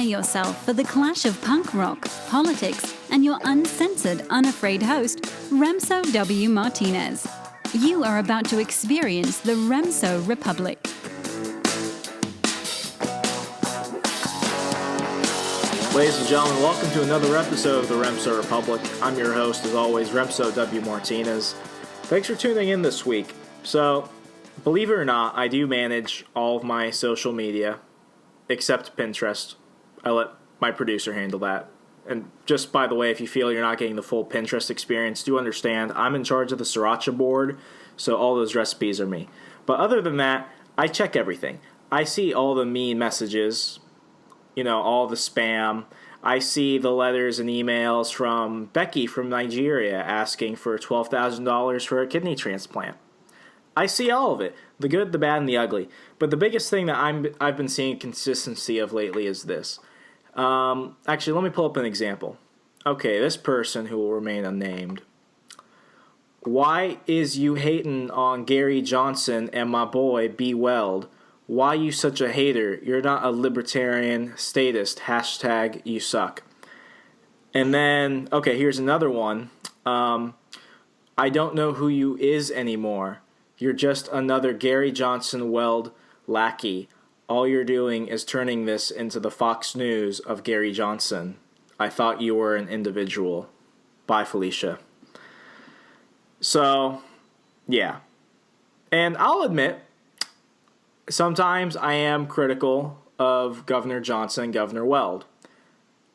Prepare yourself for the clash of punk rock, politics, and your uncensored, unafraid host, Remso W. Martinez. You are about to experience the Remso Republic. Ladies and gentlemen, welcome to another episode of the Remso Republic. I'm your host, as always, Remso W. Martinez. Thanks for tuning in this week. So, believe it or not, I do manage all of my social media, except Pinterest. I let my producer handle that. And just by the way, if you feel you're not getting the full Pinterest experience, do understand I'm in charge of the sriracha board, so all those recipes are me. But other than that, I check everything. I see all the mean messages, all the spam. I see the letters and emails from Becky from Nigeria asking for $12,000 for a kidney transplant. I see all of it, the good, the bad, and the ugly. But the biggest thing that I've been seeing consistency of lately is this. Actually, let me pull up an example. Okay, this person who will remain unnamed. Why is you hating on Gary Johnson and my boy B. Weld? Why you such a hater? You're not a libertarian statist. # you suck. And then, okay, here's another one. I don't know who you is anymore. You're just another Gary Johnson Weld lackey. All you're doing is turning this into the Fox News of Gary Johnson. I thought you were an individual. Bye, Felicia. So, yeah. And I'll admit, sometimes I am critical of Governor Johnson and Governor Weld.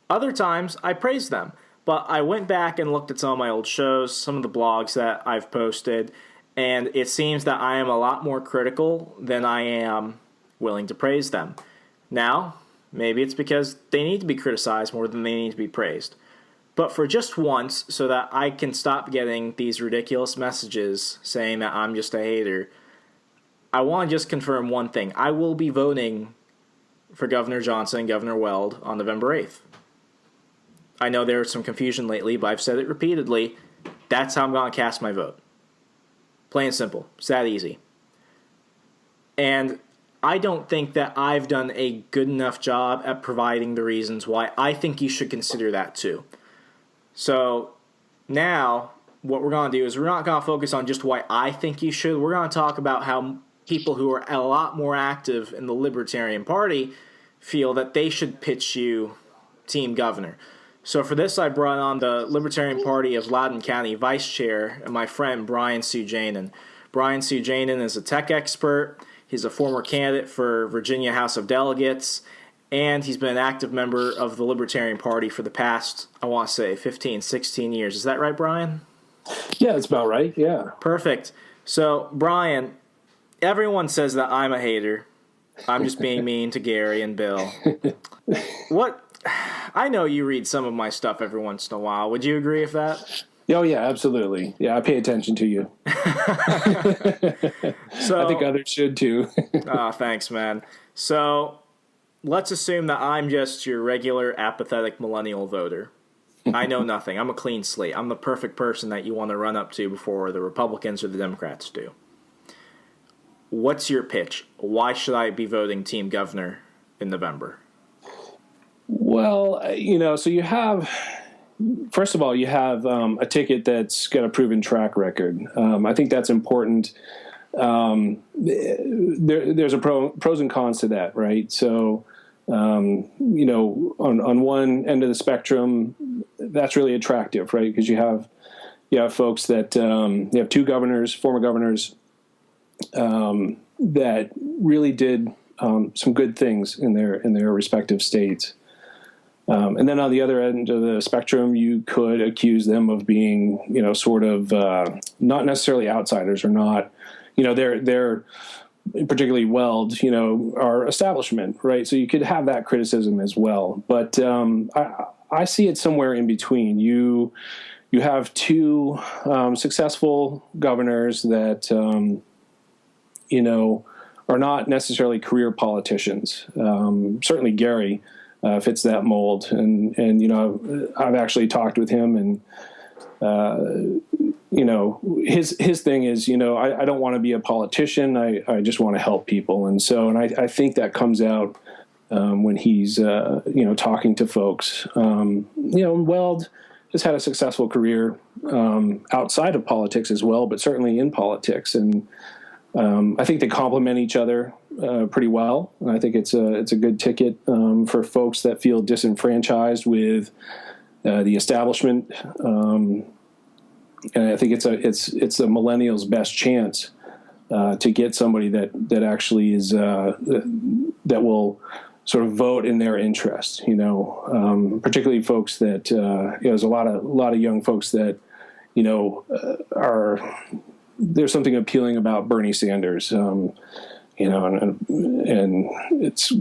Other times, I praise them. But I went back and looked at some of my old shows, some of the blogs that I've posted, and it seems that I am a lot more critical than I am willing to praise them. Now, maybe it's because they need to be criticized more than they need to be praised. But for just once, so that I can stop getting these ridiculous messages saying that I'm just a hater, I want to just confirm one thing. I will be voting for Governor Johnson and Governor Weld on November 8th. I know there was some confusion lately, but I've said it repeatedly. That's how I'm going to cast my vote. Plain and simple. It's that easy. And I don't think that I've done a good enough job at providing the reasons why I think you should consider that too. So now what we're going to do is we're not going to focus on just why I think you should. We're going to talk about how people who are a lot more active in the Libertarian Party feel that they should pitch you team governor. So for this, I brought on the Libertarian Party of Loudoun County Vice Chair and my friend Brian Suojanen. Brian Suojanen is a tech expert. He's a former candidate for Virginia House of Delegates, and he's been an active member of the Libertarian Party for the past, I want to say, 15, 16 years. Is that right, Brian? Yeah, that's about right, yeah. Perfect. So, Brian, everyone says that I'm a hater. I'm just being mean to Gary and Bill. What? I know you read some of my stuff every once in a while. Would you agree with that? Oh, yeah, absolutely. Yeah, I pay attention to you. So, I think others should, too. Thanks, man. So, let's assume that I'm just your regular apathetic millennial voter. I know nothing. I'm a clean slate. I'm the perfect person that you want to run up to before the Republicans or the Democrats do. What's your pitch? Why should I be voting Team Governor in November? Well, so you have, first of all, you have a ticket that's got a proven track record. I think that's important. There's a pros and cons to that, right? So, on one end of the spectrum, that's really attractive, right? Because you have folks that you have two governors, former governors, that really did some good things in their respective states. And then on the other end of the spectrum, you could accuse them of being, sort of not necessarily outsiders or not, they're particularly Weld, are establishment, right? So you could have that criticism as well. But I see it somewhere in between. You have two successful governors that, are not necessarily career politicians. Certainly Gary fits that mold. And I've actually talked with him, and his thing is, I don't want to be a politician. I just want to help people. And I think that comes out when he's talking to folks. Weld has had a successful career outside of politics as well, but certainly in politics, and I think they complement each other pretty well. And I think it's a good ticket for folks that feel disenfranchised with the establishment. And I think it's the millennials' best chance to get somebody that actually is that will sort of vote in their interest. Particularly folks that there's a lot of young folks that are. There's something appealing about Bernie Sanders, and it's,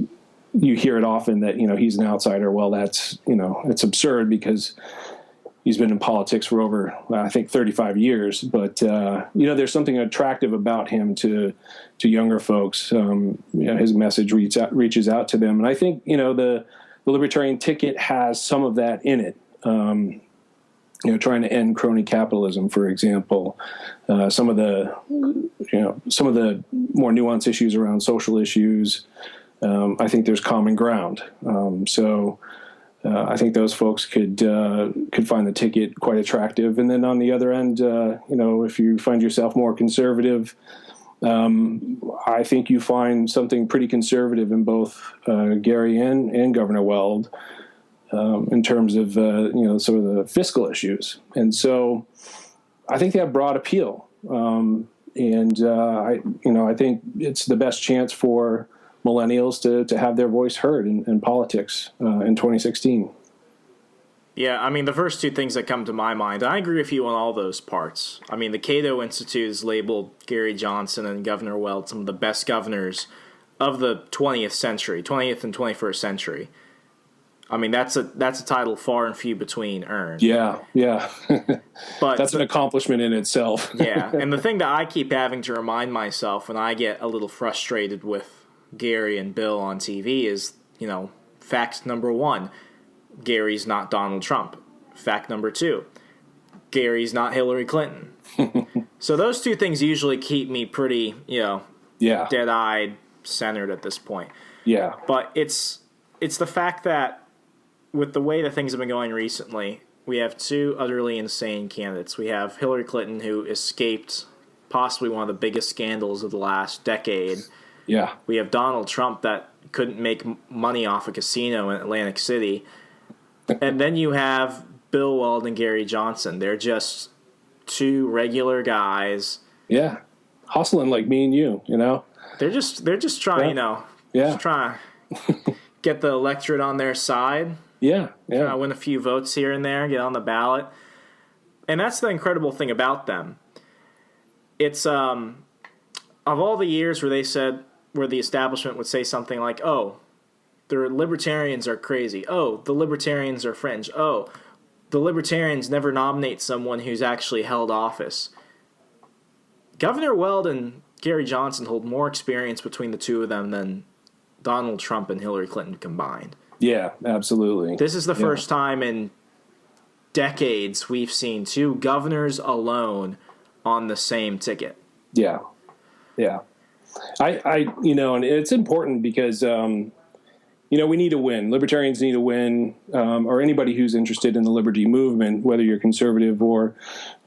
you hear it often that he's an outsider. Well, that's it's absurd because he's been in politics for over, I think, 35 years. But there's something attractive about him to younger folks. His message reaches out to them, and I think the Libertarian ticket has some of that in it. Trying to end crony capitalism, for example, some of the more nuanced issues around social issues. I think there's common ground. So I think those folks could find the ticket quite attractive. And then on the other end, if you find yourself more conservative, I think you find something pretty conservative in both Gary and Governor Weld. In terms of sort of the fiscal issues, and so I think they have broad appeal, I think it's the best chance for millennials to have their voice heard in politics in 2016. Yeah, I mean, the first two things that come to my mind, I agree with you on all those parts. I mean, the Cato Institute has labeled Gary Johnson and Governor Weld some of the best governors of the 20th and 21st century. I mean, that's a title far and few between earned. Yeah. But that's an accomplishment in itself. Yeah, and the thing that I keep having to remind myself when I get a little frustrated with Gary and Bill on TV is, fact number one, Gary's not Donald Trump. Fact number two, Gary's not Hillary Clinton. So those two things usually keep me pretty, dead-eyed, centered at this point. Yeah. But it's the fact that with the way that things have been going recently, we have two utterly insane candidates. We have Hillary Clinton, who escaped possibly one of the biggest scandals of the last decade. Yeah. We have Donald Trump that couldn't make money off a casino in Atlantic City. And then you have Bill Weld and Gary Johnson. They're just two regular guys. Yeah. Hustling like me and you, They're just trying, just trying to get the electorate on their side. Yeah. Win a few votes here and there, get on the ballot. And that's the incredible thing about them. It's of all the years where the establishment would say something like, oh, the libertarians are crazy. Oh, the libertarians are fringe. Oh, the libertarians never nominate someone who's actually held office. Governor Weld and Gary Johnson hold more experience between the two of them than Donald Trump and Hillary Clinton combined. Yeah, absolutely. This is the first time in decades we've seen two governors alone on the same ticket. Yeah. I and it's important because, we need to win. Libertarians need to win, or anybody who's interested in the liberty movement, whether you're conservative or,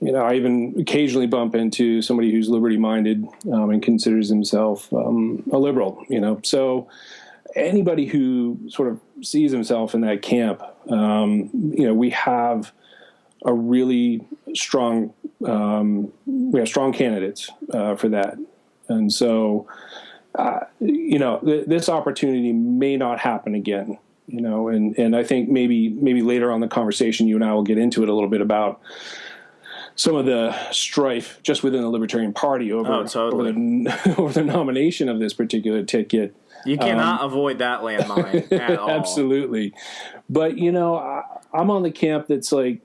I even occasionally bump into somebody who's liberty-minded and considers himself a liberal, So anybody who sort of sees himself in that camp, we have a really strong, we have strong candidates for that. And so, this opportunity may not happen again, and I think maybe later on in the conversation, you and I will get into it a little bit about some of the strife just within the Libertarian Party over the nomination of this particular ticket. You cannot avoid that landmine at all. Absolutely. But, I'm on the camp that's like,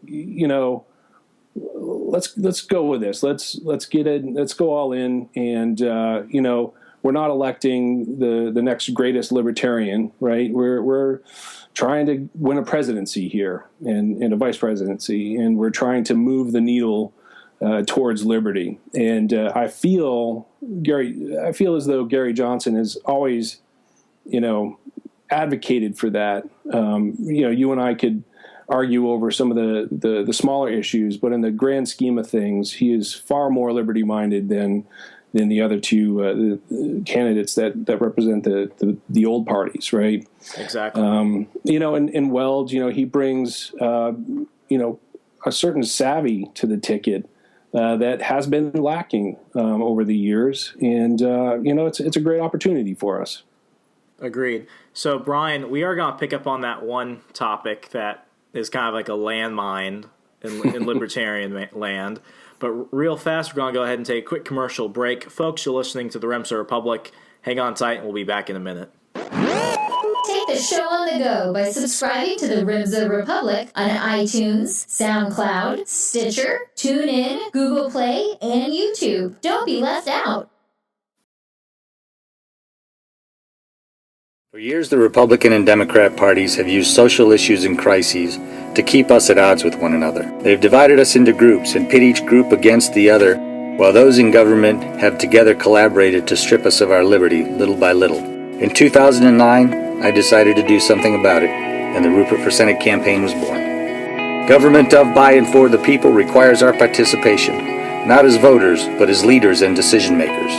let's go with this. Let's get in. Let's go all in. And, we're not electing the next greatest libertarian, right? We're trying to win a presidency here and a vice presidency. And we're trying to move the needle towards liberty. And I feel as though Gary Johnson has always, advocated for that. You and I could argue over some of the smaller issues, but in the grand scheme of things, he is far more liberty-minded than the other two candidates that represent the old parties, right? Exactly. In Weld, he brings a certain savvy to the ticket that has been lacking over the years, and it's a great opportunity for us. Agreed. So, Brian, we are going to pick up on that one topic that is kind of like a landmine in libertarian land. But real fast, we're going to go ahead and take a quick commercial break. Folks, you're listening to the Remso Republic. Hang on tight, and we'll be back in a minute. Take the show on the go by subscribing to the Remso Republic on iTunes, SoundCloud, Stitcher, TuneIn, Google Play, and YouTube. Don't be left out. For years, the Republican and Democrat parties have used social issues and crises to keep us at odds with one another. They've divided us into groups and pit each group against the other, while those in government have together collaborated to strip us of our liberty little by little. In 2009, I decided to do something about it, and the Rupert for Senate campaign was born. Government of, by, and for the people requires our participation, not as voters, but as leaders and decision makers.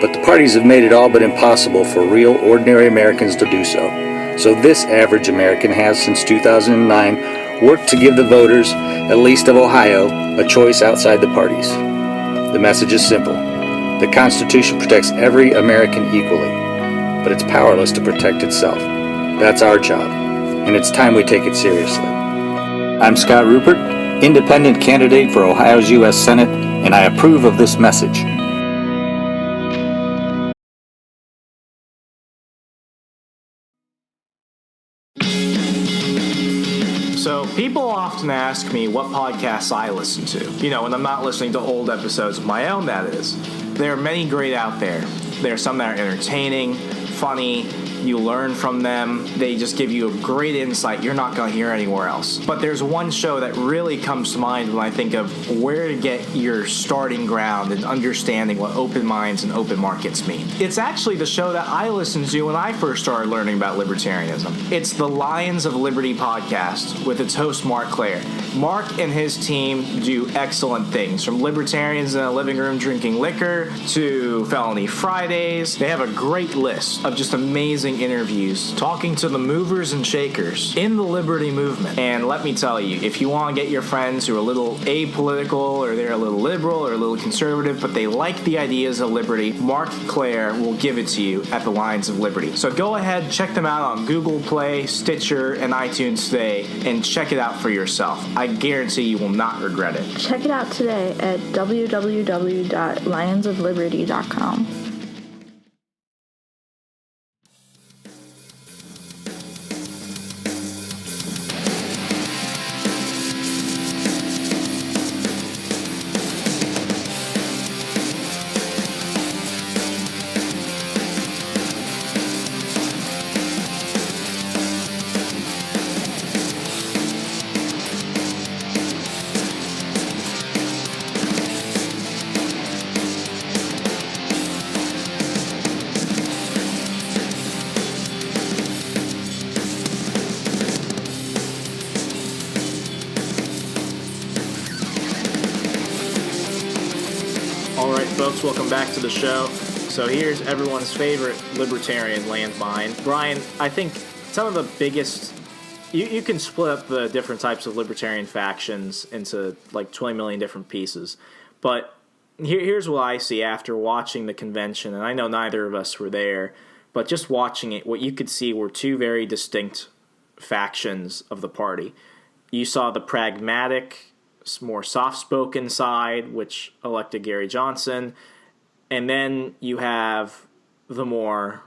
But the parties have made it all but impossible for real, ordinary Americans to do so. So this average American has, since 2009, worked to give the voters, at least of Ohio, a choice outside the parties. The message is simple. The Constitution protects every American equally, but it's powerless to protect itself. That's our job, and it's time we take it seriously. I'm Scott Rupert, independent candidate for Ohio's U.S. Senate, and I approve of this message. So people often ask me what podcasts I listen to. When I'm not listening to old episodes of my own, that is. There are many great out there. There are some that are entertaining, funny, you learn from them. They just give you a great insight you're not going to hear anywhere else. But there's one show that really comes to mind when I think of where to get your starting ground and understanding what open minds and open markets mean. It's actually the show that I listened to when I first started learning about libertarianism. It's the Lions of Liberty podcast with its host, Mark Claire. Mark and his team do excellent things, from libertarians in a living room drinking liquor to Felony Fridays. They have a great list of just amazing interviews talking to the movers and shakers in the liberty movement. And let me tell you, if you want to get your friends who are a little apolitical, or they're a little liberal or a little conservative, but they like the ideas of liberty, Mark Claire will give it to you at the Lions of Liberty. So go ahead, check them out on Google Play, Stitcher, and iTunes today, and check it out for yourself. I guarantee you will not regret it. Check it out today at www.lionsofliberty.com. Folks, welcome back to the show. So here's everyone's favorite libertarian landmine. Brian, I think some of the biggest... You can split up the different types of libertarian factions into like 20 million different pieces. But here's what I see after watching the convention, and I know neither of us were there, but just watching it, what you could see were two very distinct factions of the party. You saw the pragmatic, more soft-spoken side, which elected Gary Johnson, and then you have the more,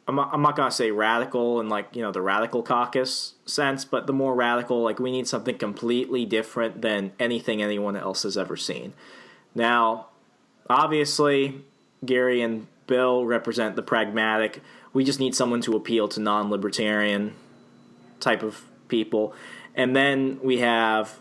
I'm not going to say radical in the radical caucus sense, but the more radical, like we need something completely different than anything anyone else has ever seen. Now, obviously, Gary and Bill represent the pragmatic. We just need someone to appeal to non-libertarian type of people. And then we have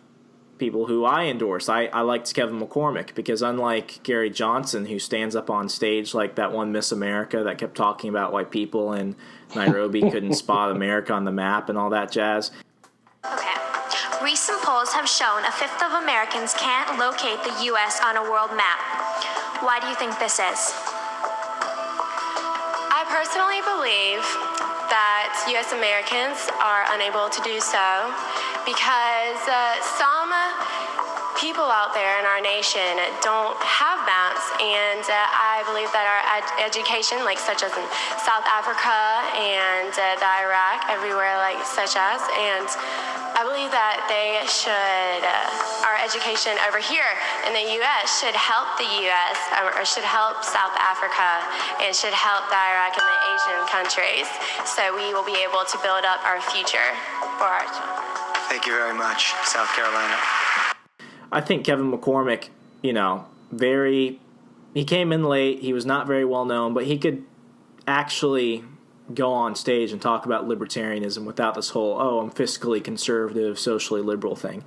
people who I endorse. I liked Kevin McCormick because unlike Gary Johnson, who stands up on stage like that one Miss America that kept talking about why people in Nairobi couldn't spot America on the map and all that jazz. Okay. Recent polls have shown a fifth of Americans can't locate the U.S. on a world map. Why do you think this is? I personally believe that U.S. Americans are unable to do so because some people out there in our nation don't have maps, and I believe that our education, like such as in South Africa and the Iraq, everywhere like such as, and I believe that they should, our education over here in the U.S. should help the U.S. or should help South Africa and should help the Iraq and the Asian countries, so we will be able to build up our future for our children. Thank you very much, South Carolina. I think Kevin McCormick, he came in late. He was not very well known, but he could actually go on stage and talk about libertarianism without this whole, I'm fiscally conservative, socially liberal thing.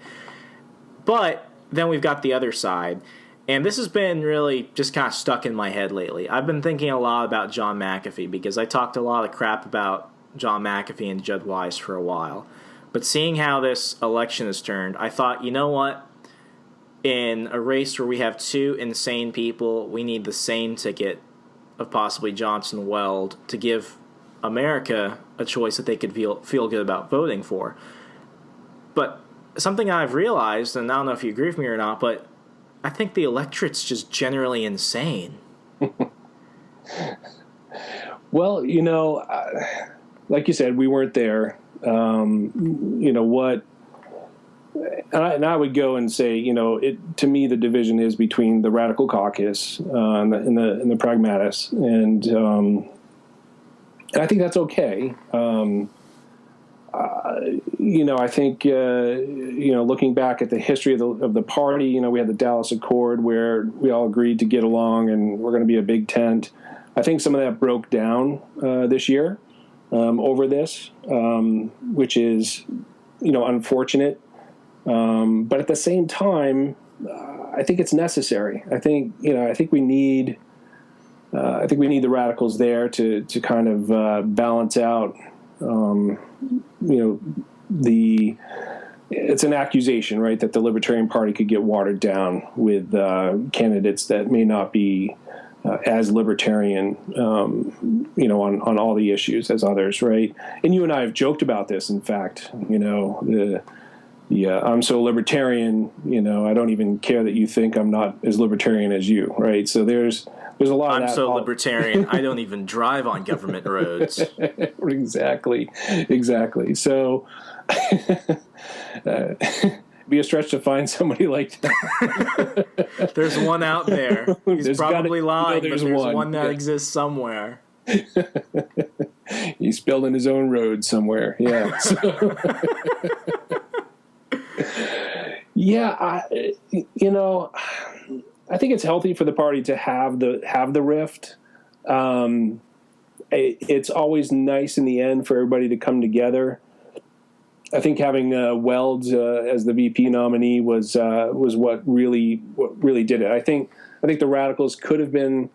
But then we've got the other side, and this has been really just kind of stuck in my head lately. I've been thinking a lot about John McAfee because I talked a lot of crap about John McAfee and Judd Wise for a while. But seeing how this election has turned, I thought, you know what? In a race where we have two insane people, we need the sane ticket of possibly Johnson Weld to give America a choice that they could feel good about voting for. But something I've realized, and I don't know if you agree with me or not, but I think the electorate's just generally insane. Well, like you said, we weren't there. And I would go and say, to me, the division is between the radical caucus and the pragmatists, and I think that's okay. I think looking back at the history of the party, we had the Dallas Accord where we all agreed to get along and we're going to be a big tent. I think some of that broke down this year over this, which is unfortunate. But at the same time, I think it's necessary. I think we need the radicals there to kind of balance out. It's an accusation, right, that the Libertarian Party could get watered down with candidates that may not be as libertarian, on all the issues as others, right? And you and I have joked about this. In fact, I'm so libertarian, I don't even care that you think I'm not as libertarian as you, right? So there's a lot of that. I'm so libertarian, I don't even drive on government roads. Exactly. So be a stretch to find somebody like that. There's one out there. He's probably lying, but there's one that exists somewhere. He's building his own road somewhere. Yeah. So. Yeah, I think it's healthy for the party to have the rift. It's always nice in the end for everybody to come together. I think having Weld as the VP nominee was what really did it. I think the radicals could have been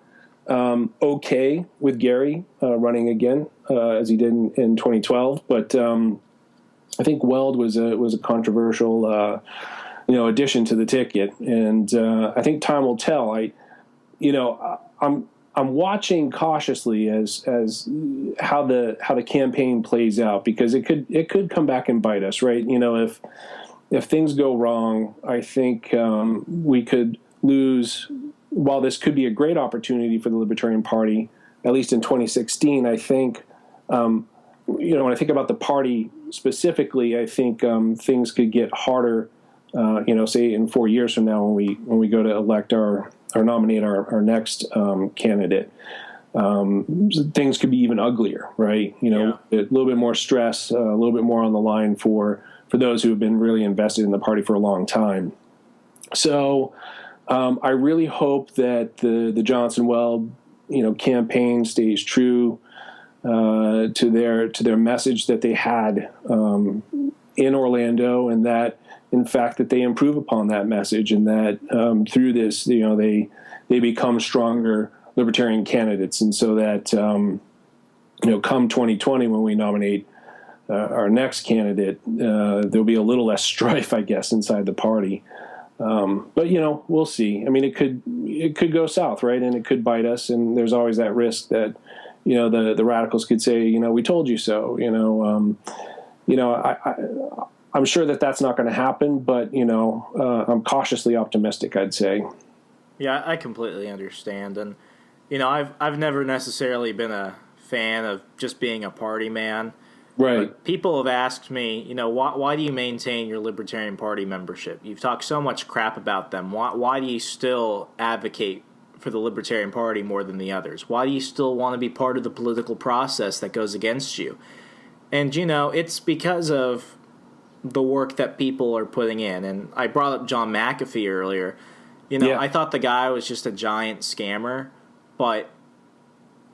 okay with Gary running again as he did in 2012, but I think Weld was a controversial addition to the ticket, and I think time will tell. I'm watching cautiously as how the campaign plays out, because it could come back and bite us, right? If things go wrong, I think we could lose. While this could be a great opportunity for the Libertarian Party, at least in 2016, I think when I think about the party specifically, I think things could get harder. Say in 4 years from now, when we go to elect or nominate our next candidate, things could be even uglier, right? A little bit more stress, a little bit more on the line for those who have been really invested in the party for a long time. So I really hope that the Johnson Weld campaign stays true to their message that they had in Orlando, and that, in fact, that they improve upon that message, and that through this, they become stronger libertarian candidates, and so that come 2020 when we nominate our next candidate, there'll be a little less strife, I guess, inside the party. But we'll see. I mean, it could go south, right? And it could bite us. And there's always that risk that, the radicals could say, we told you so. I'm sure that that's not going to happen, but I'm cautiously optimistic, I'd say. Yeah, I completely understand, and I've never necessarily been a fan of just being a party man. Right. But people have asked me, why do you maintain your Libertarian Party membership? You've talked so much crap about them. Why do you still advocate for the Libertarian Party more than the others? Why do you still want to be part of the political process that goes against you? And, it's because of the work that people are putting in. And I brought up John McAfee earlier. I thought the guy was just a giant scammer,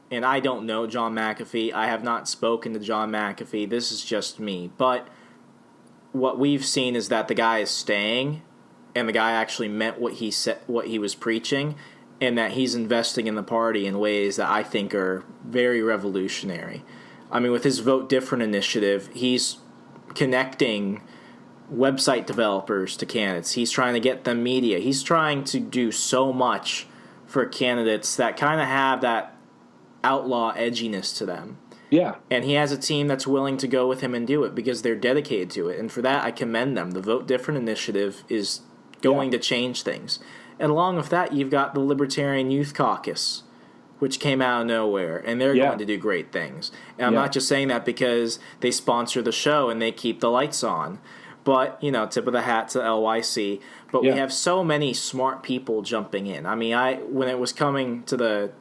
and I don't know John McAfee. I have not spoken to John McAfee. This is just me. But what we've seen is that the guy is staying, and the guy actually meant what he said, what he was preaching, and that he's investing in the party in ways that I think are very revolutionary. I mean, with his Vote Different initiative, he's connecting website developers to candidates. He's trying to get them media. He's trying to do so much for candidates that kind of have that outlaw edginess to them. Yeah. And he has a team that's willing to go with him and do it because they're dedicated to it. And for that, I commend them. The Vote Different initiative is going to change things. And along with that, you've got the Libertarian Youth Caucus, which came out of nowhere, and they're going to do great things. And I'm not just saying that because they sponsor the show and they keep the lights on. But, tip of the hat to LYC. But we have so many smart people jumping in. I mean, when it was coming to the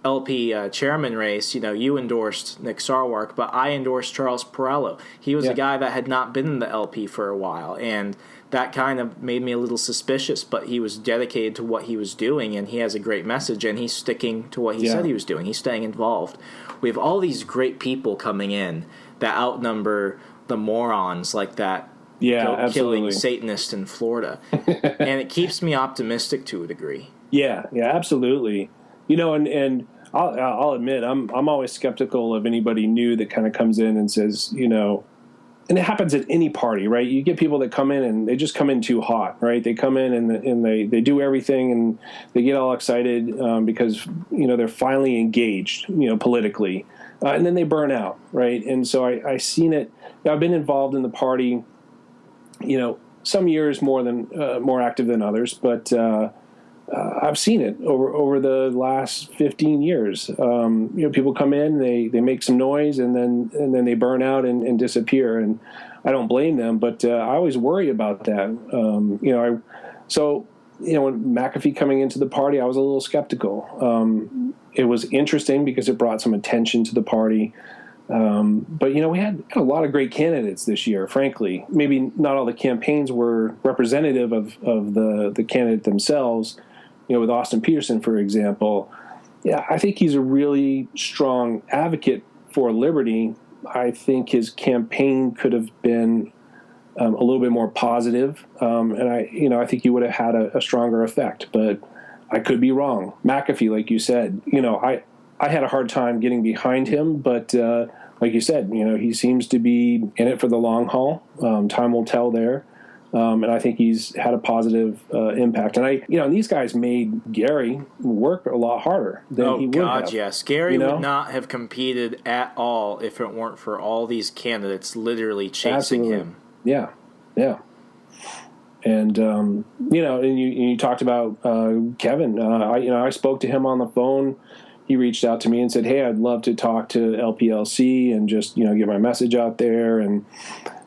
LP chairman race, you endorsed Nick Sarwark, but I endorsed Charles Perrello. He was a guy that had not been in the LP for a while, and that kind of made me a little suspicious, but he was dedicated to what he was doing, and he has a great message, and he's sticking to what he said he was doing. He's staying involved. We have all these great people coming in that outnumber the morons like that killing Satanist in Florida. And it keeps me optimistic to a degree. Yeah, absolutely. And I'll admit, I'm always skeptical of anybody new that kind of comes in and says, and it happens at any party, right? You get people that come in and they just come in too hot, right? They come in and they do everything and they get all excited because, they're finally engaged, politically. And then they burn out, right? And so I've seen it. I've been involved in the party, some years more active than others, but I've seen it over the last 15 years. People come in, they make some noise, and then they burn out and disappear. And I don't blame them, but I always worry about that. When McAfee coming into the party, I was a little skeptical. It was interesting because it brought some attention to the party. But we had a lot of great candidates this year, frankly. Maybe not all the campaigns were representative of the candidate themselves. With Austin Peterson, for example, I think he's a really strong advocate for liberty. I think his campaign could have been a little bit more positive, and I think he would have had a stronger effect. But I could be wrong. McAfee, like you said, I had a hard time getting behind him, but like you said, he seems to be in it for the long haul. Time will tell there. And I think he's had a positive impact. And and these guys made Gary work a lot harder than he would have. Oh, God, yes. Gary would not have competed at all if it weren't for all these candidates literally chasing him. Yeah. And, and you talked about Kevin. I spoke to him on the phone. He reached out to me and said, hey, I'd love to talk to LPLC and just, get my message out there. And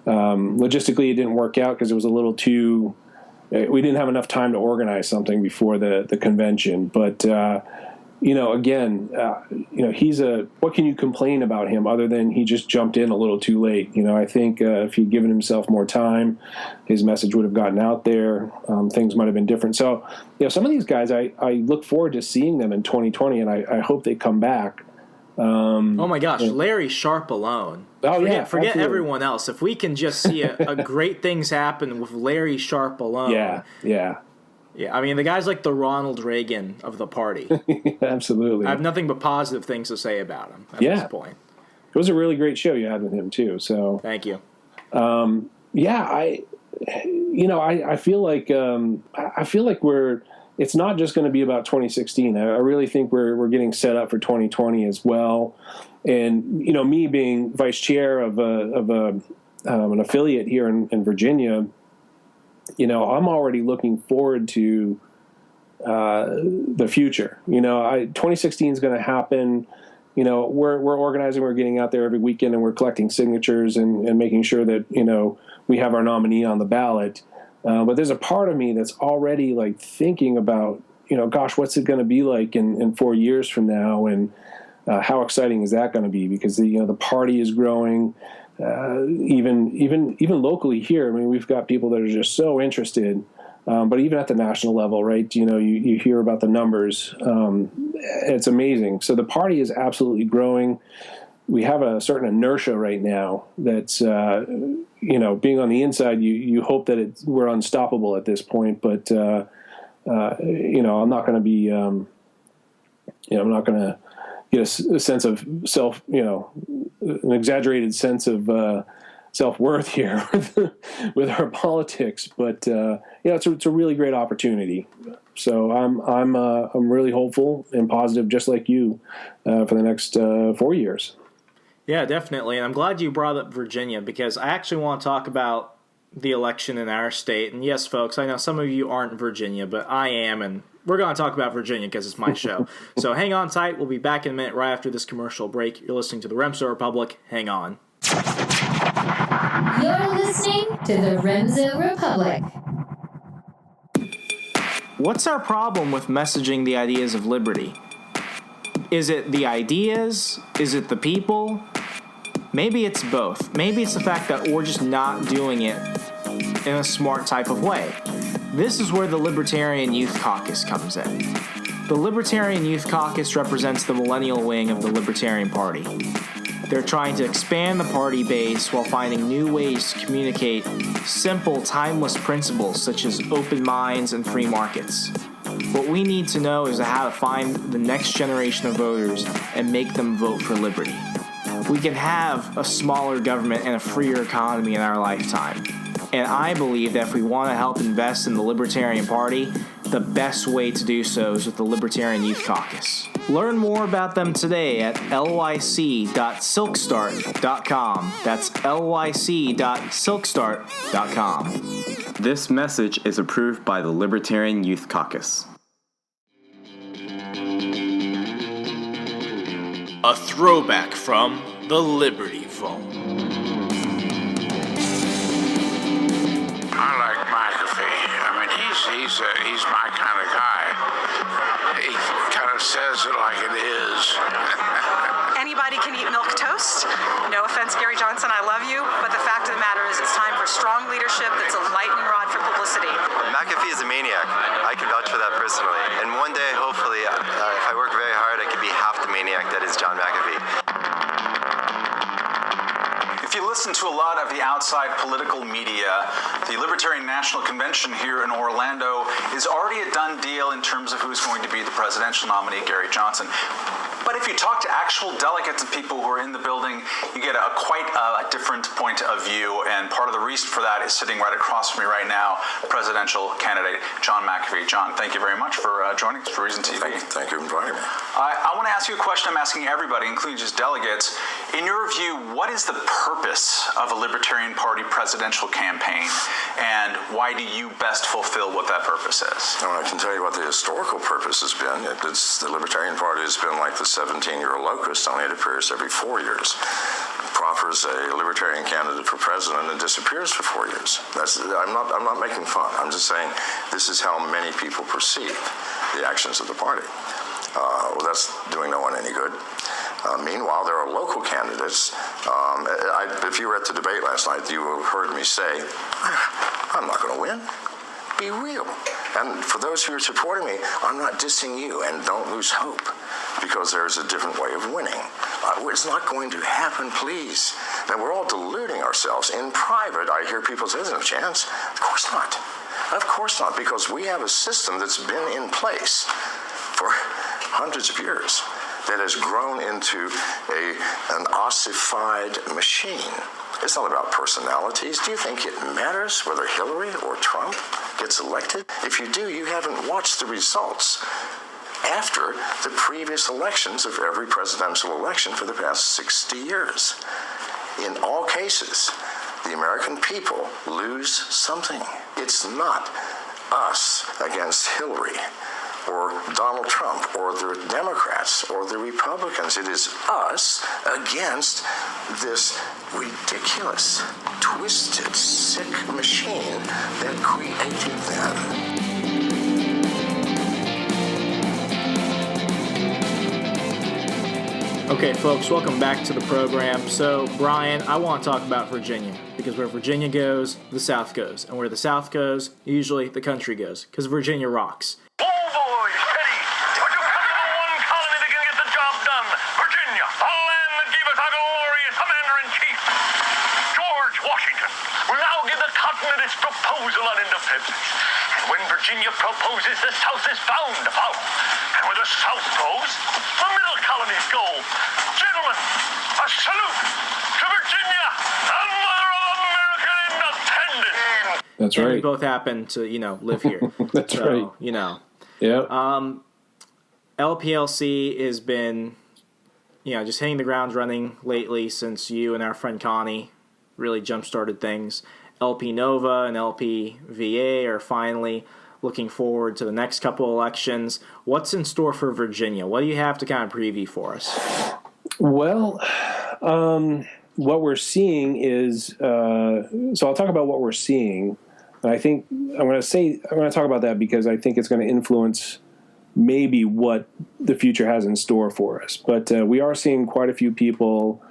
logistically, it didn't work out because it was a little too we didn't have enough time to organize something before the convention. But, he's what can you complain about him other than he just jumped in a little too late? I think if he'd given himself more time, his message would have gotten out there. Things might have been different. So, some of these guys, I look forward to seeing them in 2020, and I hope they come back. Oh my gosh, Larry Sharpe alone. Forget absolutely. everyone else. If we can just see a great things happen with Larry Sharpe alone. Yeah. I mean, the guy's like the Ronald Reagan of the party. Absolutely. I have nothing but positive things to say about him at this point. It was a really great show you had with him too. So thank you. I feel like it's not just going to be about 2016. I really think we're getting set up for 2020 as well. And me being vice chair of an affiliate here in Virginia, I'm already looking forward to the future. 2016 is going to happen. We're organizing. We're getting out there every weekend, and we're collecting signatures and making sure that we have our nominee on the ballot. But there's a part of me that's already like thinking about, gosh, what's it going to be like in 4 years from now, and how exciting is that going to be? Because the party is growing, even locally here. I mean, we've got people that are just so interested. But even at the national level, right? You hear about the numbers. It's amazing. So the party is absolutely growing. We have a certain inertia right now that's, being on the inside, you hope that we're unstoppable at this point. But, I'm not going to be, I'm not going to get a sense of self, an exaggerated sense of self-worth here with our politics. But, it's a really great opportunity. So I'm really hopeful and positive, just like you, for the next 4 years. Yeah, definitely. And I'm glad you brought up Virginia, because I actually want to talk about the election in our state. And yes, folks, I know some of you aren't in Virginia, but I am, and we're going to talk about Virginia because it's my show. So hang on tight. We'll be back in a minute right after this commercial break. You're listening to the Remso Republic. Hang on. You're listening to the Remso Republic. What's our problem with messaging the ideas of liberty? Is it the ideas? Is it the people? Maybe it's both. Maybe it's the fact that we're just not doing it in a smart type of way. This is where the Libertarian Youth Caucus comes in. The Libertarian Youth Caucus represents the millennial wing of the Libertarian Party. They're trying to expand the party base while finding new ways to communicate simple, timeless principles such as open minds and free markets. What we need to know is how to find the next generation of voters and make them vote for liberty. We can have a smaller government and a freer economy in our lifetime. And I believe that if we want to help invest in the Libertarian Party, the best way to do so is with the Libertarian Youth Caucus. Learn more about them today at lyc.silkstart.com. That's lyc.silkstart.com. This message is approved by the Libertarian Youth Caucus. A throwback from the Liberty Vault. I like McAfee. I mean, he's my kind of guy. He kind of says it like it is. Anybody can eat milk toast. No offense, Gary Johnson, I love you, but the fact of the matter is it's time for strong leadership that's a lightning rod for publicity. McAfee is a maniac. I can vouch for that personally. And one day, hopefully, if I work very hard, I can be half the maniac that is John McAfee. If you listen to a lot of the outside political media, the Libertarian National Convention here in Orlando is already a done deal in terms of who's going to be the presidential nominee, Gary Johnson. But if you talk to actual delegates and people who are in the building, you get quite a different point of view. And part of the reason for that is sitting right across from me right now, presidential candidate John McAfee. John, thank you very much for joining us for Reason TV. Thank you for inviting me. I want to ask you a question I'm asking everybody, including just delegates. In your view, what is the purpose of a Libertarian Party presidential campaign, and why do you best fulfill what that purpose is? Well, I can tell you what the historical purpose has been. The Libertarian Party has been like the 17-year locust, only it appears every 4 years. Proffers a Libertarian candidate for president and disappears for 4 years. I'm not making fun. I'm just saying this is how many people perceive the actions of the party. Well, that's doing no one any good. Meanwhile, there are local candidates. If you were at the debate last night, you heard me say, I'm not going to win. Be real. And for those who are supporting me, I'm not dissing you, and don't lose hope, because there's a different way of winning. It's not going to happen, please. Now, we're all deluding ourselves. In private, I hear people say, there's no chance. Of course not. Of course not, because we have a system that's been in place for hundreds of years that has grown into an ossified machine. It's not about personalities. Do you think it matters whether Hillary or Trump gets elected? If you do, you haven't watched the results after the previous elections of every presidential election for the past 60 years. In all cases, the American people lose something. It's not us against Hillary or Donald Trump or the Democrats or the Republicans. It is us against this ridiculous, twisted, sick machine that created them. Okay, folks, welcome back to the program. So, Brian, I want to talk about Virginia, because where Virginia goes, the South goes. And where the South goes, usually the country goes, because Virginia rocks. Oh boy, Eddie, but you come to the one colony that can get the job done. Virginia, the land that gave us our glorious commander-in-chief. George Washington will now give the continent its proposal on independence. And when Virginia proposes, the South is bound to follow. And where the South goes, the middle colonies go. Gentlemen, a salute to Virginia, the mother of American independence. That's and right. we both happen to, live here. That's right. Yeah. LPLC has been, just hitting the ground running lately since you and our friend Connie really jump-started things. LP Nova and LP VA are finally looking forward to the next couple elections. What's in store for Virginia? What do you have to kind of preview for us? Well, what we're seeing is, so I'll talk about what we're seeing. I think I'm going to talk about that because I think it's going to influence maybe what the future has in store for us. But we are seeing quite a few people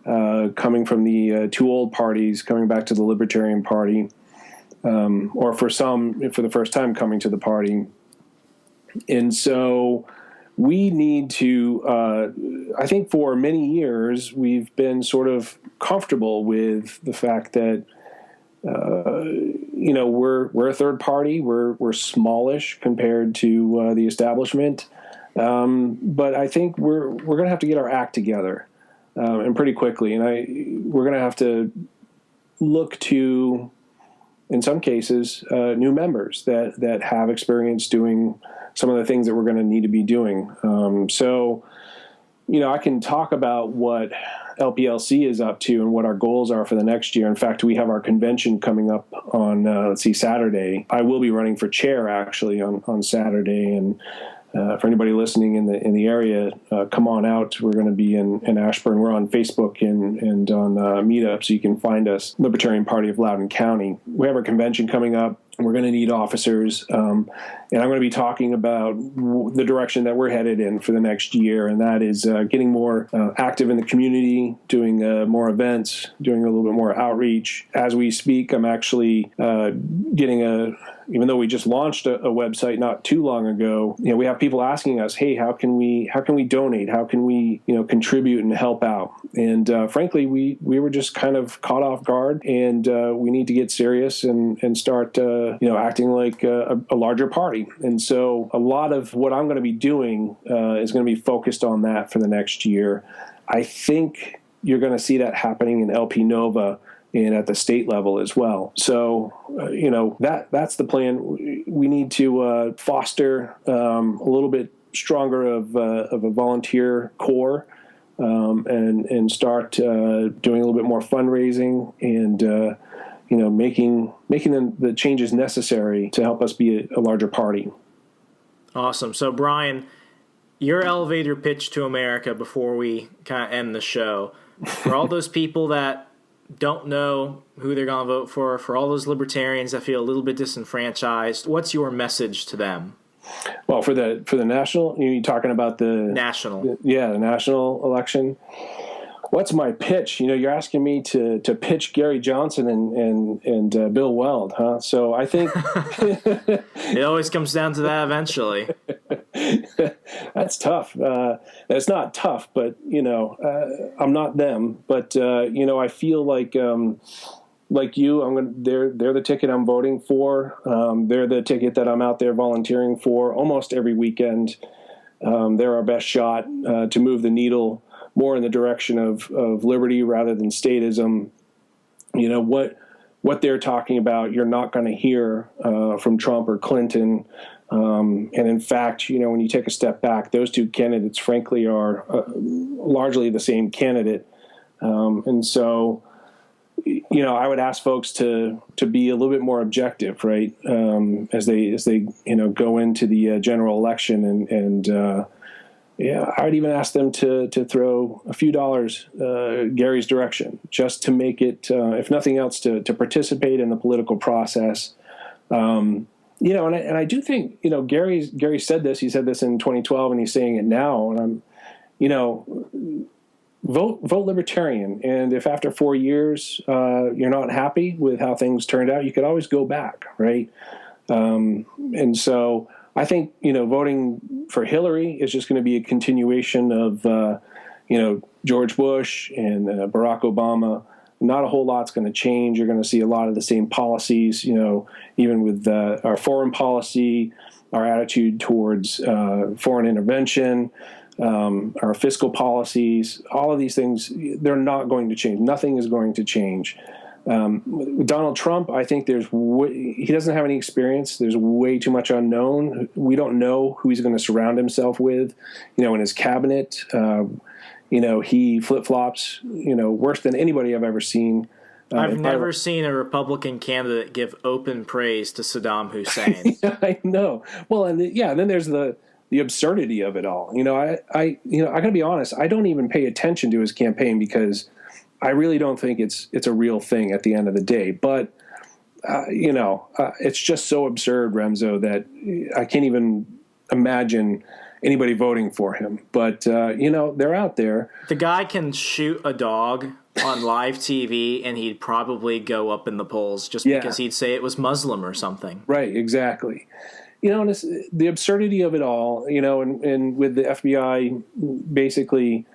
coming from the two old parties, coming back to the Libertarian Party, or for some, for the first time, coming to the party. And so we need to, I think for many years, we've been sort of comfortable with the fact that, we're a third party. We're smallish compared to the establishment. But I think we're going to have to get our act together, and pretty quickly. And we're going to have to look to, in some cases, new members that have experience doing some of the things that we're going to need to be doing. So, I can talk about what LPLC is up to and what our goals are for the next year. In fact, we have our convention coming up on, Saturday. I will be running for chair, actually, on Saturday. And for anybody listening in the area, come on out. We're going to be in Ashburn. We're on Facebook and on Meetup, so you can find us, Libertarian Party of Loudoun County. We have our convention coming up. We're going to need officers, and I'm going to be talking about the direction that we're headed in for the next year, and that is getting more active in the community, doing more events, doing a little bit more outreach. As we speak, I'm actually getting even though we just launched a website not too long ago, we have people asking us, hey, how can we donate? How can we, contribute and help out? And frankly, we were just kind of caught off guard, and we need to get serious and start, acting like a larger party. And so a lot of what I'm going to be doing is going to be focused on that for the next year. I think you're going to see that happening in LP Nova and at the state level as well. So, that's the plan. We need to foster a little bit stronger of a volunteer core, and start doing a little bit more fundraising and making the changes necessary to help us be a larger party. Awesome. So, Brian, your elevator pitch to America before we kind of end the show, for all those people that don't know who they're going to vote for all those libertarians that feel a little bit disenfranchised, what's your message to them? Well, for the national, you're talking about the national, the national election. What's my pitch? You're asking me to pitch Gary Johnson and Bill Weld, huh? So I think it always comes down to that eventually. That's tough. It's not tough, but I'm not them. But I feel like you, they're the ticket I'm voting for. They're the ticket that I'm out there volunteering for almost every weekend. They're our best shot to move the needle more in the direction of liberty rather than statism. What they're talking about, you're not going to hear from Trump or Clinton. And in fact, when you take a step back, those two candidates, frankly, are largely the same candidate. And so, I would ask folks to be a little bit more objective, right? As they go into the general election and I would even ask them to throw a few dollars Gary's direction, just to make it, if nothing else, to participate in the political process. And I do think, Gary said this. He said this in 2012, and he's saying it now. And I'm, vote Libertarian. And if after 4 years you're not happy with how things turned out, you could always go back, right? And so I think, voting for Hillary is just going to be a continuation of, George Bush and Barack Obama. Not a whole lot's going to change. You're going to see a lot of the same policies, even with our foreign policy, our attitude towards foreign intervention, our fiscal policies, all of these things, they're not going to change. Nothing is going to change. Donald Trump, I think he doesn't have any experience. There's way too much unknown. We don't know who he's going to surround himself with, in his cabinet. He flip-flops, worse than anybody I've ever seen. I've never seen a Republican candidate give open praise to Saddam Hussein. I know. Well, and then there's the absurdity of it all. I got to be honest. I don't even pay attention to his campaign because I really don't think it's a real thing at the end of the day. But it's just so absurd, Remzo, that I can't even imagine anybody voting for him. But they're out there. The guy can shoot a dog on live TV, and he'd probably go up in the polls just because he'd say it was Muslim or something. Right. Exactly. And it's the absurdity of it all, and with the FBI basically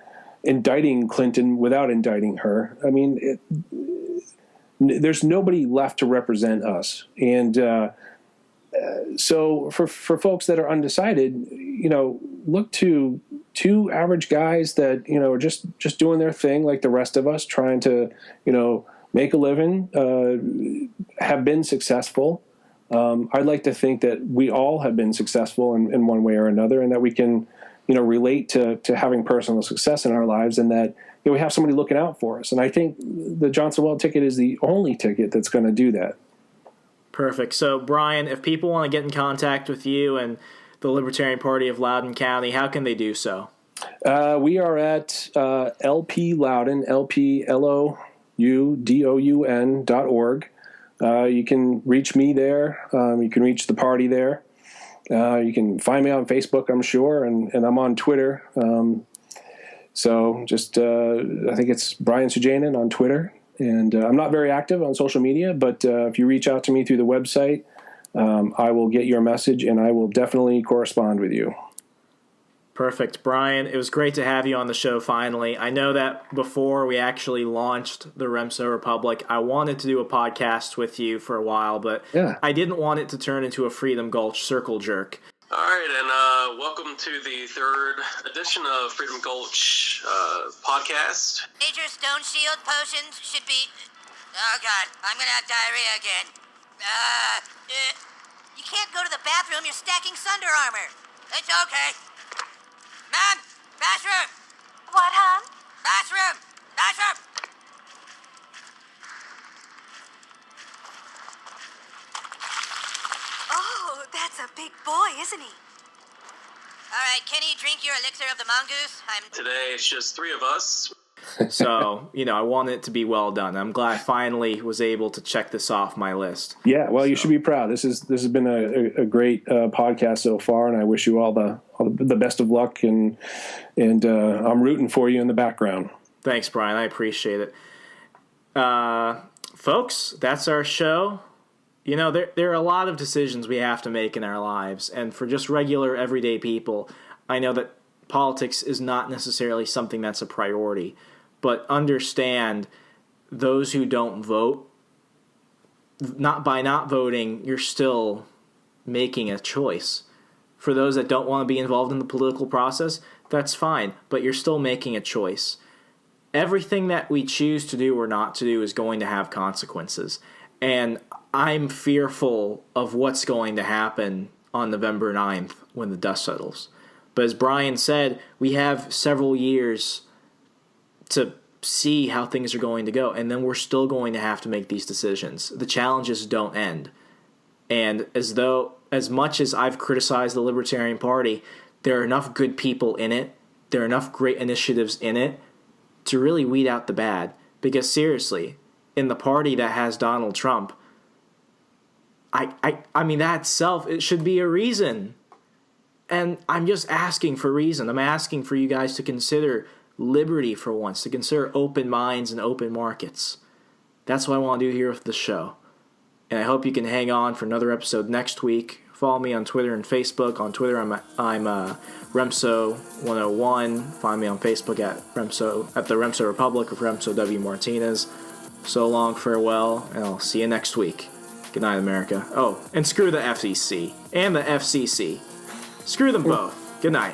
indicting Clinton without indicting her. I mean, there's nobody left to represent us. And so for folks that are undecided, look to two average guys that, are just doing their thing like the rest of us, trying to, make a living, have been successful. I'd like to think that we all have been successful in one way or another, and that we can, relate to having personal success in our lives, and that we have somebody looking out for us. And I think the Johnson Weld ticket is the only ticket that's going to do that. Perfect. So, Brian, if people want to get in contact with you and the Libertarian Party of Loudoun County, how can they do so? We are at LP Loudoun, LPLOUDOUN.org. You can reach me there. You can reach the party there. You can find me on Facebook, I'm sure, and I'm on Twitter. So just, I think it's Brian Suojanen on Twitter. And I'm not very active on social media, but if you reach out to me through the website, I will get your message, and I will definitely correspond with you. Perfect. Brian, it was great to have you on the show finally. I know that before we actually launched the Remso Republic, I wanted to do a podcast with you for a while, but I didn't want it to turn into a Freedom Gulch circle jerk. All right, and welcome to the third edition of Freedom Gulch podcast. Major Stone Shield potions should be... Oh, God, I'm going to have diarrhea again. You can't go to the bathroom. You're stacking Sunder armor. It's okay. Mom, bathroom. What, hon? Bathroom. Bathroom. Oh, that's a big boy, isn't he? All right, Kenny, drink your elixir of the mongoose. Today, it's just three of us. So, I want it to be well done. I'm glad I finally was able to check this off my list. Yeah, well, you should be proud. This has been a great podcast so far, and I wish you all the best of luck. And I'm rooting for you in the background. Thanks, Brian. I appreciate it. Folks, that's our show. You know, there are a lot of decisions we have to make in our lives, and for just regular, everyday people, I know that politics is not necessarily something that's a priority, but understand those who don't vote, by not voting, you're still making a choice. For those that don't want to be involved in the political process, that's fine, but you're still making a choice. Everything that we choose to do or not to do is going to have consequences. And I'm fearful of what's going to happen on November 9th when the dust settles. But as Brian said, we have several years to see how things are going to go, and then we're still going to have to make these decisions. The challenges don't end. And as much as I've criticized the Libertarian Party, there are enough good people in it, there are enough great initiatives in it to really weed out the bad. Because seriously, in the party that has Donald Trump, I mean, that itself, it should be a reason. And I'm just asking for reason. I'm asking for you guys to consider liberty for once, to consider open minds and open markets. That's what I want to do here with the show. And I hope you can hang on for another episode next week. Follow me on Twitter and Facebook. On Twitter, I'm Remso101. Find me on Facebook at the Remso Republic of Remso W. Martinez. So long, farewell, and I'll see you next week. Good night, America. Oh, and screw the FCC and the FCC. Screw them both. Good night.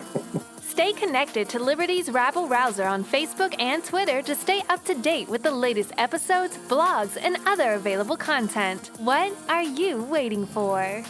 Stay connected to Liberty's Rabble Rouser on Facebook and Twitter to stay up to date with the latest episodes, blogs, and other available content. What are you waiting for?